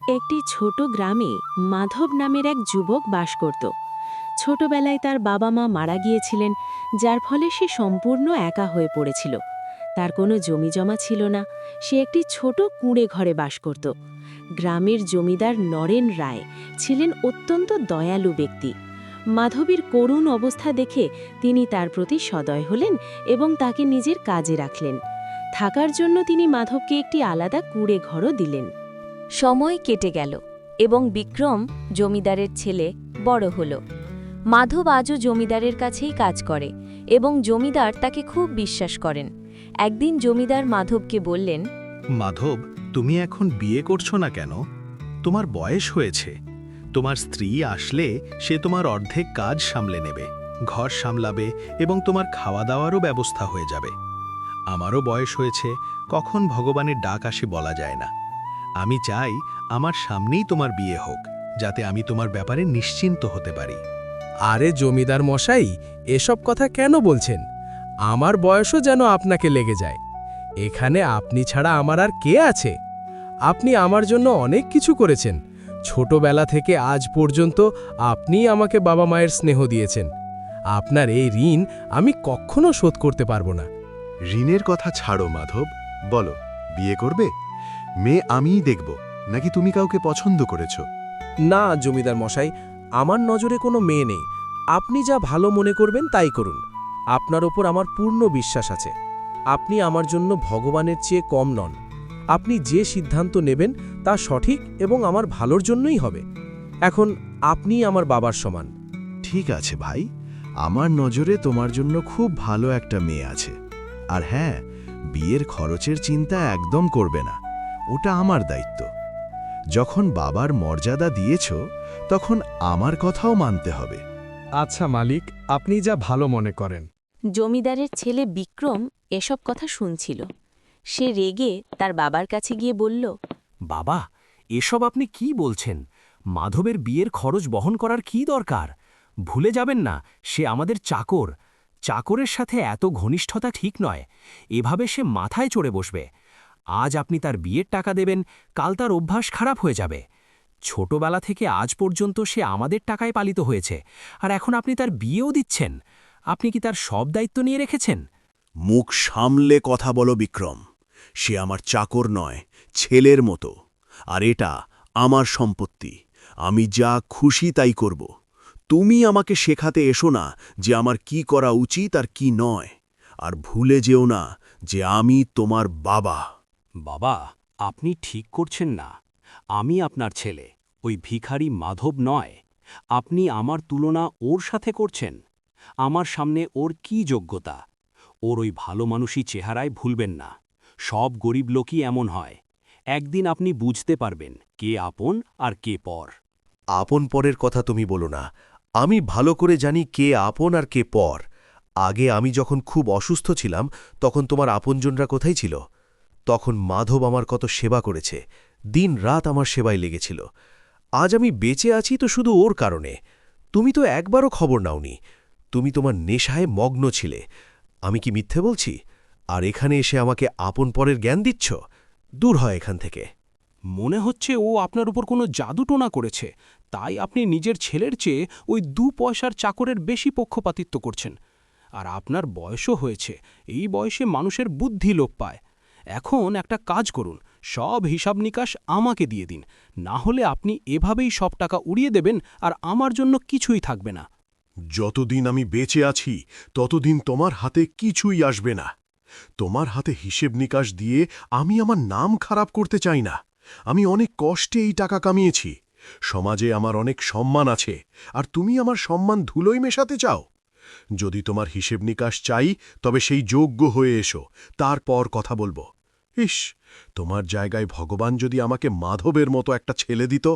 একটি ছোট গ্রামে মাধব নামের এক যুবক বাস করত। ছোটবেলায় তার বাবা মা মারা গিয়েছিলেন, যার ফলে সে সম্পূর্ণ একা হয়ে পড়েছিল। তার কোনো জমিজমা ছিল না, সে একটি ছোট কুঁড়ে ঘরে বাস করত। গ্রামের জমিদার নরেন রায় ছিলেন অত্যন্ত দয়ালু ব্যক্তি। মাধবীর করুণ অবস্থা দেখে তিনি তার প্রতি সদয় হলেন এবং তাকে নিজের কাজে রাখলেন। থাকার জন্য তিনি মাধবকে একটি আলাদা কুঁড়ে ঘরও দিলেন। সময় কেটে গেল এবং বিক্রম জমিদারের ছেলে বড় হল। মাধব আজও জমিদারের কাছেই কাজ করে এবং জমিদার তাকে খুব বিশ্বাস করেন। একদিন জমিদার মাধবকে বললেন, মাধব, তুমি এখন বিয়ে করছো না কেন? তোমার বয়স হয়েছে। তোমার স্ত্রী আসলে সে তোমার অর্ধেক কাজ সামলে নেবে, ঘর সামলাবে এবং তোমার খাওয়া দাওয়ারও ব্যবস্থা হয়ে যাবে। আমারও বয়স হয়েছে, কখন ভগবানের ডাক আসে বলা যায় না। আমি চাই আমার সামনেই তোমার বিয়ে হোক, যাতে আমি তোমার ব্যাপারে নিশ্চিন্ত হতে পারি। আরে জমিদার মশাই, এসব কথা কেন বলছেন? আমার বয়সও যেন আপনাকে লেগে যায়। এখানে আপনি ছাড়া আমার আর কে আছে? আপনি আমার জন্য অনেক কিছু করেছেন। ছোটবেলা থেকে আজ পর্যন্ত আপনিই আমাকে বাবা মায়ের স্নেহ দিয়েছেন। আপনার এই ঋণ আমি কখনো শোধ করতে পারবো না। ঋণের কথা ছাড়ো মাধব, বলো বিয়ে করবে? মেয়ে আমিই দেখব, নাকি তুমি কাউকে পছন্দ করেছ? না জমিদার মশাই, আমার নজরে কোনো মেয়ে নেই। আপনি যা ভালো মনে করবেন তাই করুন। আপনার ওপর আমার পূর্ণ বিশ্বাস আছে। আপনি আমার জন্য ভগবানের চেয়ে কম নন। আপনি যে সিদ্ধান্ত নেবেন তা সঠিক এবং আমার ভালোর জন্যই হবে। এখন আপনি আমার বাবার সমান। ঠিক আছে ভাই, আমার নজরে তোমার জন্য খুব ভালো একটা মেয়ে আছে। আর হ্যাঁ, বিয়ের খরচের চিন্তা একদম করবে না, ওটা আমার দায়িত্ব। যখন বাবার মর্যাদা দিয়েছ, তখন আমার কথাও মানতে হবে। আচ্ছা মালিক, আপনি যা ভালো মনে করেন। জমিদারের ছেলে বিক্রম এসব কথা শুনছিল। সে রেগে তার বাবার কাছে গিয়ে বলল, বাবা, এসব আপনি কি বলছেন? মাধবের বিয়ের খরচ বহন করার কি দরকার? ভুলে যাবেন না, সে আমাদের চাকর। চাকরের সাথে এত ঘনিষ্ঠতা ঠিক নয়। এভাবে সে মাথায় চড়ে বসবে। আজ আপনি তার বিয়ের টাকা দেবেন, কাল তার অভ্যাস খারাপ হয়ে যাবে। ছোটবেলা থেকে আজ পর্যন্ত সে আমাদের টাকায় পালিত হয়েছে, আর এখন আপনি তার বিয়েও দিচ্ছেন। আপনি কি তার সব দায়িত্ব নিয়ে রেখেছেন? মুখ সামলে কথা বলো বিক্রম। সে আমার চাকর নয়, ছেলের মতো। আর এটা আমার সম্পত্তি। আমি যা খুশি তাই করব। তুমি আমাকে শেখাতে এসো না যে আমার কি করা উচিত আর কি নয়। আর ভুলে যেও না যে আমি তোমার বাবা। বাবা, আপনি ঠিক করছেন না। আমি আপনার ছেলে, ওই ভিখারি মাধব নয়। আপনি আমার তুলনা ওর সাথে করছেন। আমার সামনে ওর কি যোগ্যতা? ওর ওই ভালো মানুষই চেহারায় ভুলবেন না। সব গরিব লোকই এমন হয়। একদিন আপনি বুঝতে পারবেন কে আপন আর কে পর। আপন পরের কথা তুমি বলো না। আমি ভালো করে জানি কে আপন আর কে পর। আগে আমি যখন খুব অসুস্থ ছিলাম, তখন তোমার আপনজনরা কোথায় ছিল? তখন মাধব আমার কত সেবা করেছে, দিন রাত আমার সেবায় লেগেছিল। আজ আমি বেঁচে আছি তো শুধু ওর কারণে। তুমি তো একবারও খবর নাওনি। তুমি তোমার নেশায় মগ্ন ছিলে। আমি কি মিথ্যে বলছি? আর এখানে এসে আমাকে আপন পরের জ্ঞান দিচ্ছ? দূর হয় এখান থেকে। মনে হচ্ছে ও আপনার উপর কোনো জাদুটোনা করেছে, তাই আপনি নিজের ছেলের চেয়ে ওই 2 পয়সার চাকরের বেশি পক্ষপাতিত্ব করছেন। আর আপনার বয়সও হয়েছে, এই বয়সে মানুষের বুদ্ধি লোপ পায়। এখন একটা কাজ করুন, সব হিসাব নিকাশ আমাকে দিয়ে দিন। না হলে আপনি এভাবেই সব টাকা উড়িয়ে দেবেন আর আমার জন্য কিছুই থাকবে না। যতদিন আমি বেঁচে আছি, ততদিন তোমার হাতে কিছুই আসবে না। তোমার হাতে হিসেব নিকাশ দিয়ে আমি আমার নাম খারাপ করতে চাই না। আমি অনেক কষ্টে এই টাকা কামিয়েছি। সমাজে আমার অনেক সম্মান আছে, আর তুমি আমার সম্মান ধুলোয় মেশাতে চাও? যদি তোমার হিসেব নিকাশ চাই, তবে সেই যোগ্য হয়ে এসো, তারপর কথা বলবো। ইস, তোমার জায়গায় ভগবান যদি আমাকে মাধবের মতো একটা ছেলে দিত।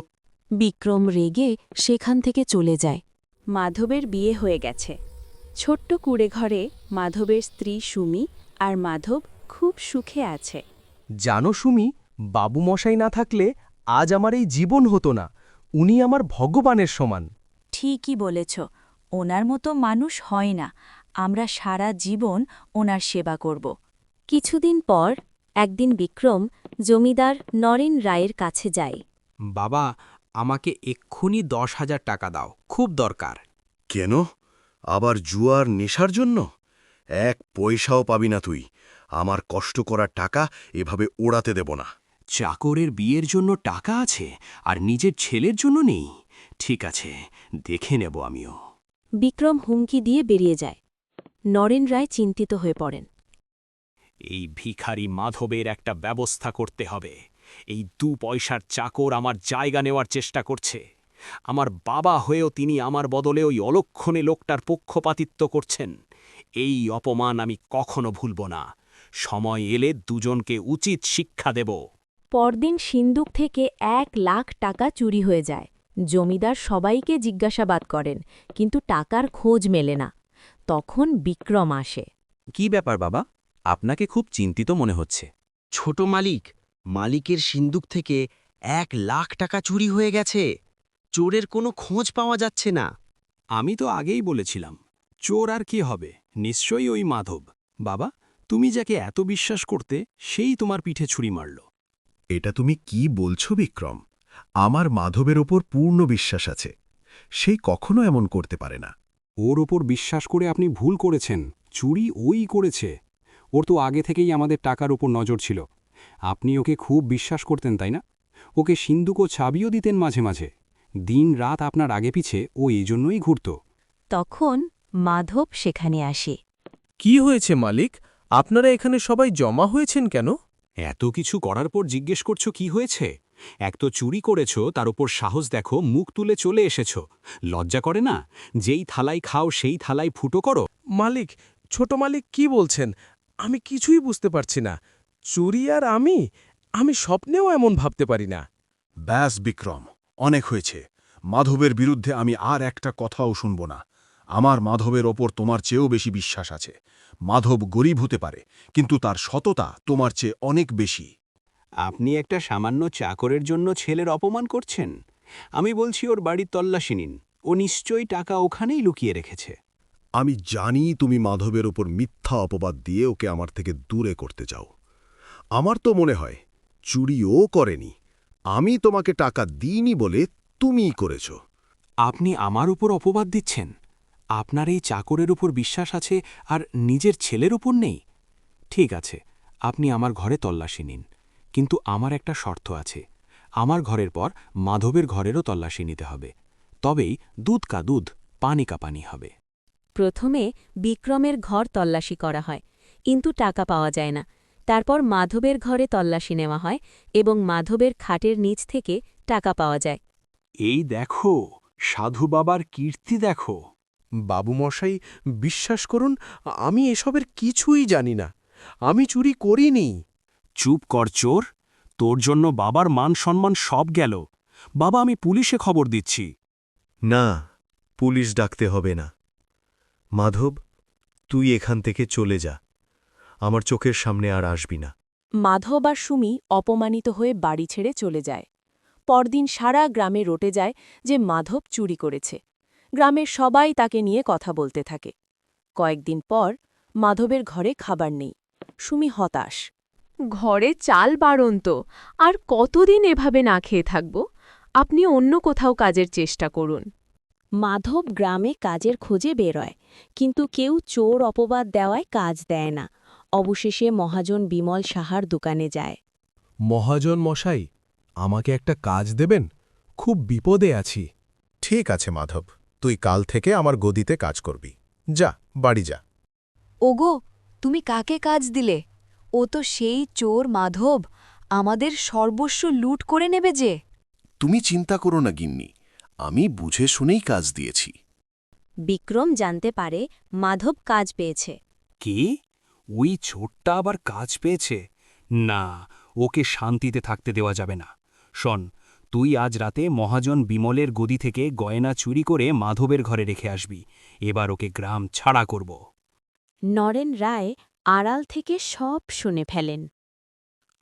বিক্রম রেগে সেখান থেকে চলে যায়। মাধবের বিয়ে হয়ে গেছে। ছোট্ট কুঁড়ে ঘরে মাধবের স্ত্রী সুমি আর মাধব খুব সুখে আছে। জানো সুমি, বাবু মশাই না থাকলে আজ আমার এই জীবন হতো না। উনি আমার ভগবানের সমান। ঠিকই বলেছ, ওনার মতো মানুষ হয় না। আমরা সারা জীবন ওনার সেবা করব। কিছুদিন পর একদিন বিক্রম জমিদার নরেন রায়ের কাছে যায়। বাবা, আমাকে এক্ষুনি 10,000 টাকা দাও, খুব দরকার। কেন? আবার জুয়ার নেশার জন্য? এক পয়সাও পাবি না তুই। আমার কষ্ট করার টাকা এভাবে ওড়াতে দেব না। চাকরের বিয়ের জন্য টাকা আছে আর নিজের ছেলের জন্য নেই? ঠিক আছে, দেখে নেব আমিও। বিক্রম হুমকি দিয়ে বেরিয়ে যায়। নরেন রায় চিন্তিত হয়ে পড়েন। এই ভিখারি মাধবের একটা ব্যবস্থা করতে হবে। এই 2 পয়সার চাকর আমার জায়গা নেওয়ার চেষ্টা করছে। আমার বাবা হয়েও তিনি আমার বদলে ওই অলক্ষণে লোকটার পক্ষপাতিত্ব করছেন। এই অপমান আমি কখনো ভুলব না। সময় এলে দুজনকে উচিত শিক্ষা দেব। পরদিন সিন্দুক থেকে 1,00,000 টাকা চুরি হয়ে যায়। জমিদার সবাইকে জিজ্ঞাসাবাদ করেন, কিন্তু টাকার খোঁজ মেলে না। তখন বিক্রম আসে। কি ব্যাপার বাবা, আপনাকে খুব চিন্তিত মনে হচ্ছে। ছোট মালিক, মালিকের সিন্দুক থেকে 1,00,000 টাকা চুরি হয়ে গেছে। চোরের কোনো খোঁজ পাওয়া যাচ্ছে না। আমি তো আগেই বলেছিলাম, চোর আর কি হবে, নিশ্চয়ই ওই মাধব। বাবা, তুমি যাকে এত বিশ্বাস করতে, সেই তোমার পিঠে ছুরি মারল। এটা তুমি কি বলছো বিক্রম? আমার মাধবের ওপর পূর্ণ বিশ্বাস আছে। সেই কখনো এমন করতে পারে না। ওর ওপর বিশ্বাস করে আপনি ভুল করেছেন। চুরি ওই করেছে। ওর তো আগে থেকেই আমাদের টাকার ওপর নজর ছিল। আপনি ওকে খুব বিশ্বাস করতেন, তাই না? ওকে সিন্দুক ও ছাবিও দিতেন মাঝে মাঝে। দিন রাত আপনার আগে পিছে ও এই জন্যই ঘুরত। তখন মাধব সেখানে আসে। কি হয়েছে মালিক? আপনারা এখানে সবাই জমা হয়েছেন কেন? এত কিছু করার পর জিজ্ঞেস করছো কি হয়েছে? এক তো চুরি করেছ, তার উপর সাহস দেখো মুখ তুলে চলে এসেছ। লজ্জা করে না? যেই থালায় খাও সেই থালায় ফুটো করো। মালিক, ছোট মালিক কি বলছেন? আমি কিছুই বুঝতে পারছি না। চুরি আর আমি স্বপ্নেও এমন ভাবতে পারি না। ব্যাস বিক্রম, অনেক হয়েছে। মাধবের বিরুদ্ধে আমি আর একটা কথাও শুনব না। আমার মাধবের ওপর তোমার চেয়েও বেশি বিশ্বাস আছে। মাধব গরিব হতে পারে, কিন্তু তার সততা তোমার চেয়ে অনেক বেশি। আপনি একটা সামান্য চাকরের জন্য ছেলের অপমান করছেন? আমি বলছি ওর বাড়ির তল্লাশি নিন। ও নিশ্চয়ই টাকা ওখানেই লুকিয়ে রেখেছে। আমি জানি তুমি মাধবের ওপর মিথ্যা অপবাদ দিয়ে ওকে আমার থেকে দূরে করতে চাও। আমার তো মনে হয় চুরিও করেনি। আমি তোমাকে টাকা দিইনি বলে তুমিই করেছ। আপনি আমার উপর অপবাদ দিচ্ছেন? আপনার এই চাকরের উপর বিশ্বাস আছে আর নিজের ছেলের উপর নেই? ঠিক আছে, আপনি আমার ঘরে তল্লাশি নিন, কিন্তু আমার একটা শর্ত আছে। আমার ঘরের পর মাধবের ঘরেরও তল্লাশি নিতে হবে। তবেই দুধ কা দুধ, পানি কা পানি হবে। প্রথমে বিক্রমের ঘর তল্লাশি করা হয়, কিন্তু টাকা পাওয়া যায় না। তারপর মাধবের ঘরে তল্লাশি নেওয়া হয় এবং মাধবের খাটের নিচ থেকে টাকা পাওয়া যায়। এই দেখো, সাধু বাবার কীর্তি দেখো। বাবুমশাই, বিশ্বাস করুন, আমি এসবের কিছুই জানি না। আমি চুরি করিনি। চুপ কর চোর, তোর জন্য বাবার মান সম্মান সব গেল। বাবা, আমি পুলিশে খবর দিচ্ছি। না, পুলিশ ডাকতে হবে না। মাধব, তুই এখান থেকে চলে যা। আমার চোখের সামনে আর আসবি না। মাধব আর সুমি অপমানিত হয়ে বাড়ি ছেড়ে চলে যায়। পরদিন সারা গ্রামে রটে যায় যে মাধব চুরি করেছে। গ্রামের সবাই তাকে নিয়ে কথা বলতে থাকে। কয়েকদিন পর মাধবের ঘরে খাবার নেই। সুমি হতাশ। ঘরে চাল বাড়ন্ত, আর কতদিন এভাবে না খেয়ে থাকব? আপনি অন্য কোথাও কাজের চেষ্টা করুন। মাধব গ্রামে কাজের খোঁজে বেরোয়, কিন্তু কেউ চোর অপবাদ দেওয়ায় কাজ দেয় না। অবশেষে মহাজন বিমল সাহার দোকানে যায়। মহাজন মশাই, আমাকে একটা কাজ দেবেন? খুব বিপদে আছি। ঠিক আছে মাধব, তুই কাল থেকে আমার গদিতে কাজ করবি। যা, বাড়ি যা। ওগো, তুমি কাকে কাজ দিলে? ও তো সেই চোর মাধব, আমাদের সর্বস্ব লুট করে নেবে যে। তুমি চিন্তা করো না গিন্নি, আমি বুঝে শুনেই কাজ দিয়েছি। বিক্রম জানতে পারে মাধব কাজ পেয়েছে। কি? ওই ছোটটা আবার কাজ পেয়েছে? না, ওকে শান্তিতে থাকতে দেওয়া যাবে না। শোন, তুই আজ রাতে মহাজন বিমলের গদি থেকে গয়না চুরি করে মাধবের ঘরে রেখে আসবি। এবার ওকে গ্রাম ছাড়া করব। নরেন রায় আড়াল থেকে সব শুনে ফেলেন।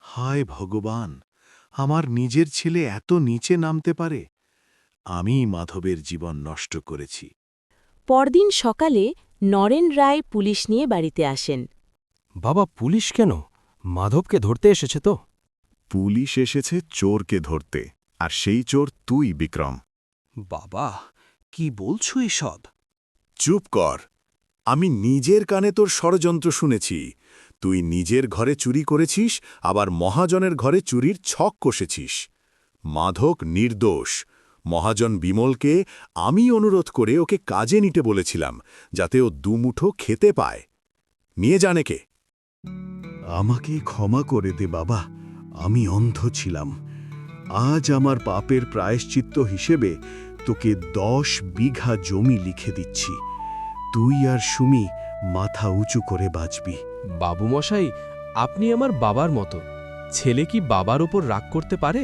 হায় ভগবান, আমার নিজের ছেলে এত নিচে নামতে পারে? আমি মাধবের জীবন নষ্ট করেছি। পরদিন সকালে নরেন রায় পুলিশ নিয়ে বাড়িতে আসেন। বাবা, পুলিশ কেন? মাধবকে ধরতে এসেছে তো? পুলিশ এসেছে চোরকে ধরতে, আর সেই চোর তুই, বিক্রম। বাবা কি বলছো এসব? চুপ কর। আমি নিজের কানে তোর ষড়যন্ত্র শুনেছি। তুই নিজের ঘরে চুরি করেছিস, আবার মহাজনের ঘরে চুরির ছক কষেছিস। মাধব নির্দোষ। মহাজন বিমলকে আমি অনুরোধ করে ওকে কাজে নিতে বলেছিলাম, যাতে ও দুমুঠো খেতে পায়। নিয়ে জানে কে? আমাকে ক্ষমা করে দে বাবা, আমি অন্ধ ছিলাম। আজ আমার পাপের প্রায়শ্চিত্ত হিসেবে তোকে 10 বিঘা জমি লিখে দিচ্ছি। তুই আর সুমি মাথা উঁচু করে বাঁচবি। বাবুমশাই, আপনি আমার বাবার মতো। ছেলে কি বাবার ওপর রাগ করতে পারে?